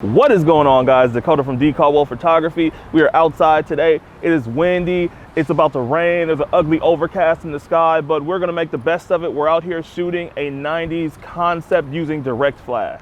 What is going on, guys? Dakota from D Caldwell Photography. We are outside today. It is windy. It's about to rain. There's an ugly overcast in the sky, but we're gonna make the best of it. We're out here shooting a 90s concept using direct flash.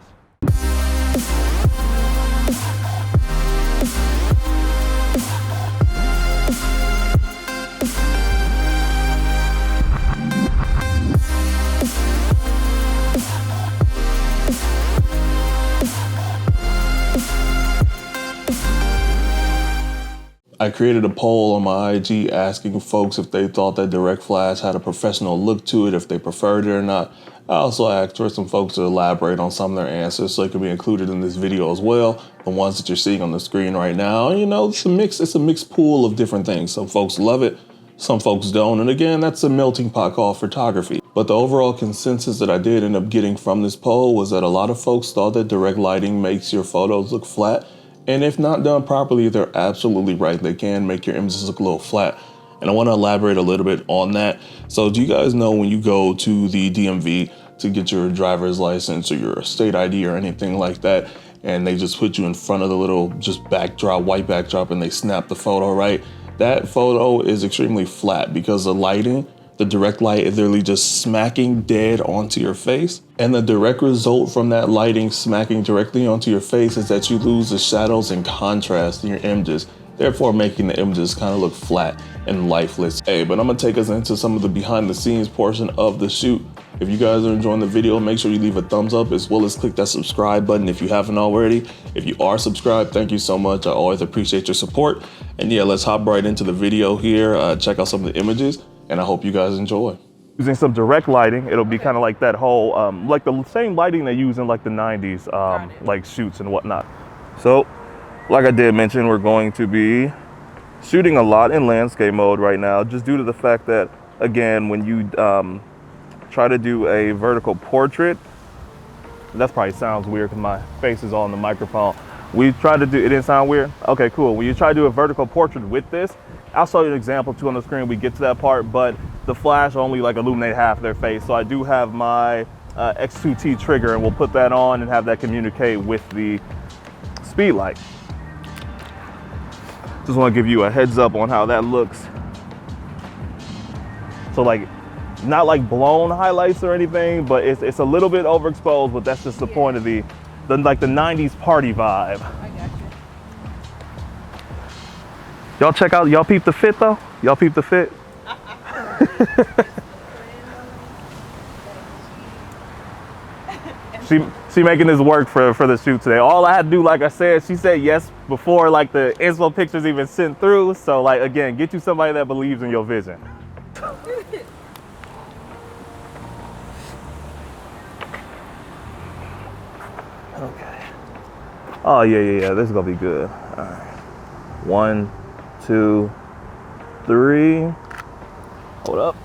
I created a poll on my IG asking folks if they thought that direct flash had a professional look to it, if they preferred it or not. I also asked for some folks to elaborate on some of their answers so it could be included in this video as well. The ones that you're seeing on the screen right now, you know, it's a mixed pool of different things. Some folks love it, some folks don't. And again, that's a melting pot called photography. But the overall consensus that I did end up getting from this poll was that a lot of folks thought that direct lighting makes your photos look flat. And if not done properly, they're absolutely right. They can make your images look a little flat. And I want to elaborate a little bit on that. So do you guys know when you go to the DMV to get your driver's license or your state ID or anything like that, and they just put you in front of the little just backdrop, white backdrop, and they snap the photo, right? That photo is extremely flat because the lighting, the direct light is literally just smacking dead onto your face. And the direct result from that lighting smacking directly onto your face is that you lose the shadows and contrast in your images, therefore making the images kind of look flat and lifeless. Hey, but I'm gonna take us into some of the behind the scenes portion of the shoot. If you guys are enjoying the video, make sure you leave a thumbs up as well as click that subscribe button if you haven't already. If you are subscribed, thank you so much. I always appreciate your support. And yeah, let's hop right into the video here. Check out some of the images. And I hope you guys enjoy. Using some direct lighting, it'll be kind of like that whole, like the same lighting they use in like the 90s, like shoots and whatnot. So, like I did mention, we're going to be shooting a lot in landscape mode right now, just due to the fact that, again, when you try to do a vertical portrait, that probably sounds weird because my face is all in the microphone. We tried to do, it didn't sound weird? Okay, cool. When you try to do a vertical portrait with this, I'll show you an example too on the screen when we get to that part, but the flash only like illuminate half their face. So I do have my X2T trigger, and we'll put that on and have that communicate with the speed light. Just want to give you a heads up on how that looks. So like, not like blown highlights or anything, but it's a little bit overexposed, but that's just the point of the like the 90s party vibe. I got you. Y'all check out, y'all peep the fit though? Y'all peep the fit? She making this work for the shoot today. All I had to do, like I said, she said yes before like the inspo pictures even sent through. So like, again, get you somebody that believes in your vision. Okay. Oh yeah, this is gonna be good. All right. 1, 2, 3. Hold up.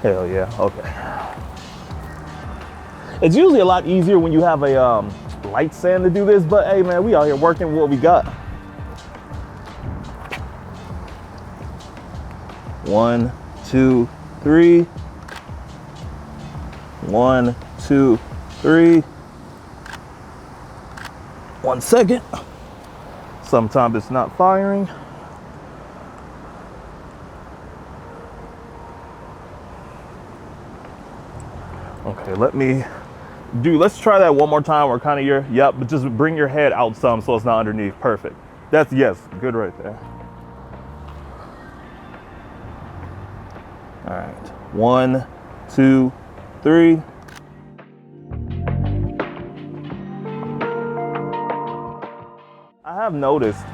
Hell yeah, okay. It's usually a lot easier when you have a light stand to do this, but hey man, we out here working what we got. 1, 2, 3. 1, 2, 3. 1 second. Sometimes it's not firing. Okay, let's try that one more time. We're kind of yep, but just bring your head out some so it's not underneath. Perfect. That's, yes, good right there. All right, 1, 2, 3. I have noticed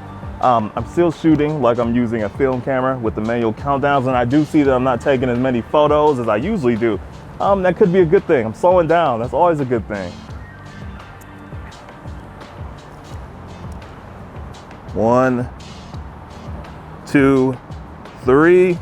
I'm still shooting like I'm using a film camera with the manual countdowns, and I do see that I'm not taking as many photos as I usually do. That could be a good thing. I'm slowing down. That's always a good thing. 1, 2, 3.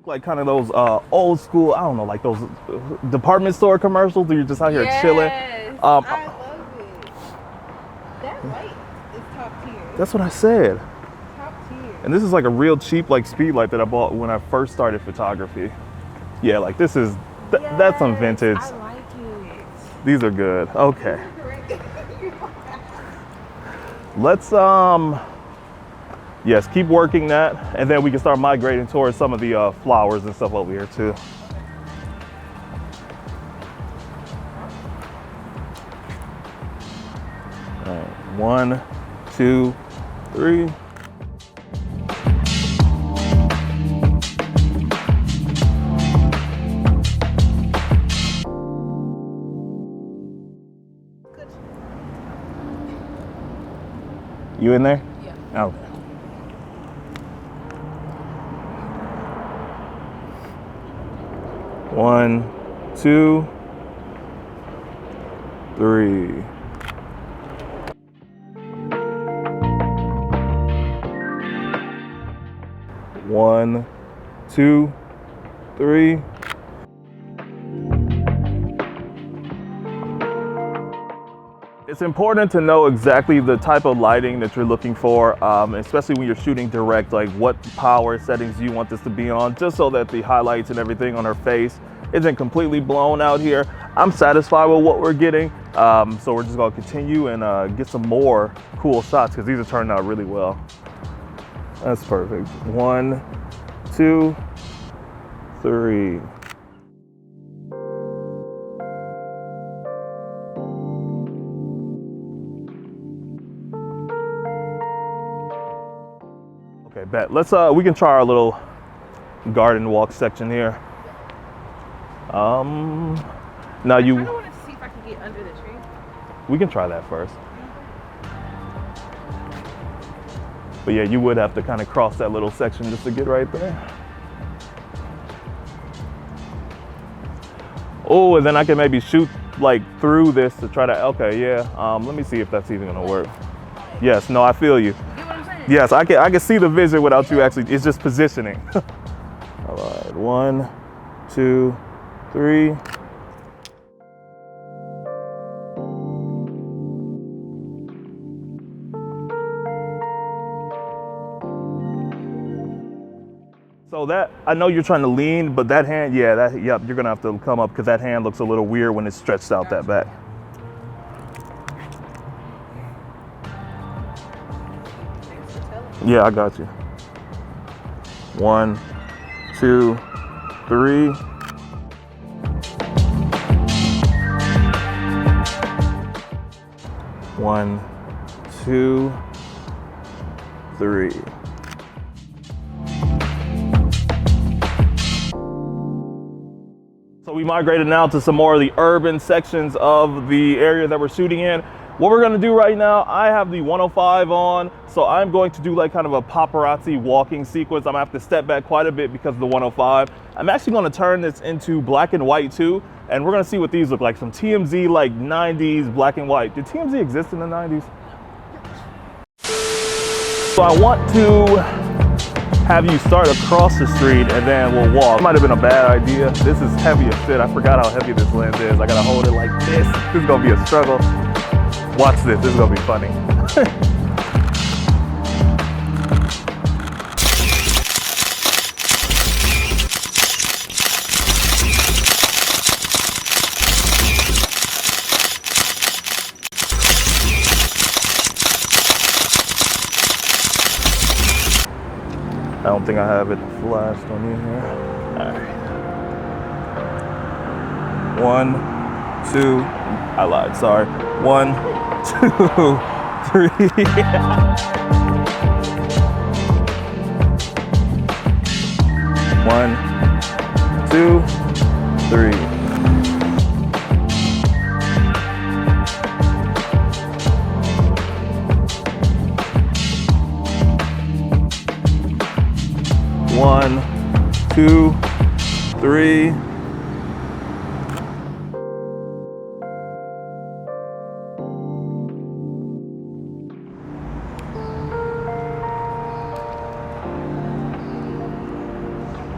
Like kind of those old school, I don't know, like those department store commercials where you're just out here chilling. I love it. That light is top tier. That's what I said. Top tier. And this is like a real cheap like speed light that I bought when I first started photography. Yeah, like this is, that's some vintage. I like it. These are good. Okay. Let's, yes, keep working that. And then we can start migrating towards some of the flowers and stuff over here too. All right, 1, 2, 3. You in there? Yeah. Okay. One, 2, 3. One, 2, 3. It's important to know exactly the type of lighting that you're looking for, especially when you're shooting direct, like what power settings you want this to be on, just so that the highlights and everything on her face isn't completely blown out here. I'm satisfied with what we're getting, so we're just gonna continue and get some more cool shots because these are turning out really well. That's perfect. 1, 2, 3. Okay, bet. Let's we can try our little garden walk section here. Now you. I kind of want to see if I can get under the tree. We can try that first. But yeah, you would have to kind of cross that little section just to get right there. Oh, and then I can maybe shoot like through this to try to, okay, yeah. Let me see if that's even gonna work. Yes, no, I feel you. You get what I'm saying? Yes, I can see the vision without you actually, it's just positioning. All right, 1, 2, 3. So that, I know you're trying to lean, but that hand, yeah, yep, you're gonna have to come up because that hand looks a little weird when it's stretched out that back. Thanks for telling me. Yeah, I got you. 1, 2, 3. One, 2, 3. So we migrated now to some more of the urban sections of the area that we're shooting in. What we're gonna do right now, I have the 105 on, so I'm going to do like kind of a paparazzi walking sequence. I'm gonna have to step back quite a bit because of the 105. I'm actually gonna turn this into black and white too, and we're gonna see what these look like. Some TMZ like 90s black and white. Did TMZ exist in the 90s? So I want to have you start across the street and then we'll walk. Might have been a bad idea. This is heavy as shit. I forgot how heavy this lens is. I gotta hold it like this. This is gonna be a struggle. Watch this is gonna be funny. I don't think I have it flashed on you here. All right. 1, 2, I lied, sorry. 1, 2, 3. One, 2, 3. One, 2, 3.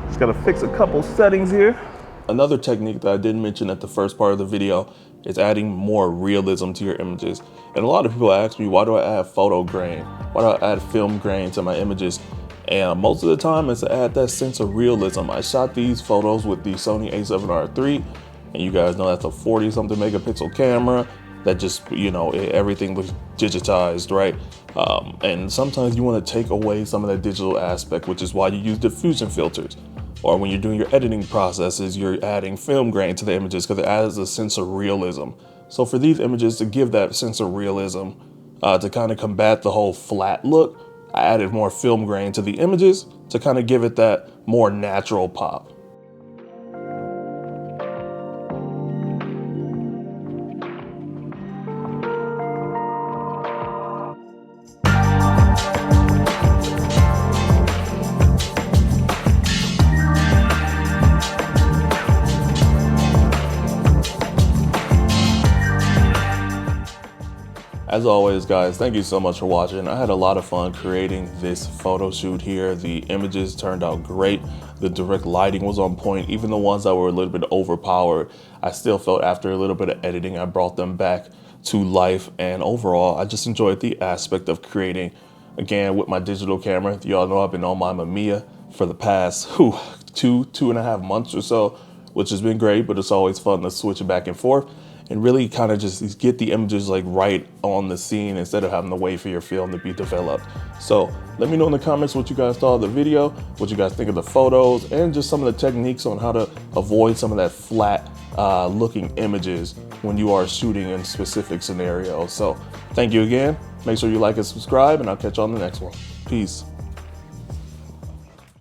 Just gotta fix a couple settings here. Another technique that I didn't mention at the first part of the video is adding more realism to your images. And a lot of people ask me, why do I add photo grain? Why do I add film grain to my images? And most of the time it's to add that sense of realism. I shot these photos with the Sony a7R III, and you guys know that's a 40 something megapixel camera that just, you know, everything looks digitized, right? And sometimes you want to take away some of that digital aspect, which is why you use diffusion filters. Or when you're doing your editing processes, you're adding film grain to the images because it adds a sense of realism. So for these images to give that sense of realism, to kind of combat the whole flat look, I added more film grain to the images to kind of give it that more natural pop. As always, guys, thank you so much for watching. I had a lot of fun creating this photo shoot here. The images turned out great. The direct lighting was on point. Even the ones that were a little bit overpowered, I still felt after a little bit of editing, I brought them back to life. And overall, I just enjoyed the aspect of creating, again, with my digital camera. Y'all know I've been on my Mamiya for the past 2.5 months or so, which has been great, but it's always fun to switch it back and forth and really kind of just get the images like right on the scene instead of having to wait for your film to be developed. So let me know in the comments what you guys thought of the video, what you guys think of the photos, and just some of the techniques on how to avoid some of that flat looking images when you are shooting in specific scenarios. So thank you again. Make sure you like and subscribe, and I'll catch you on the next one. Peace.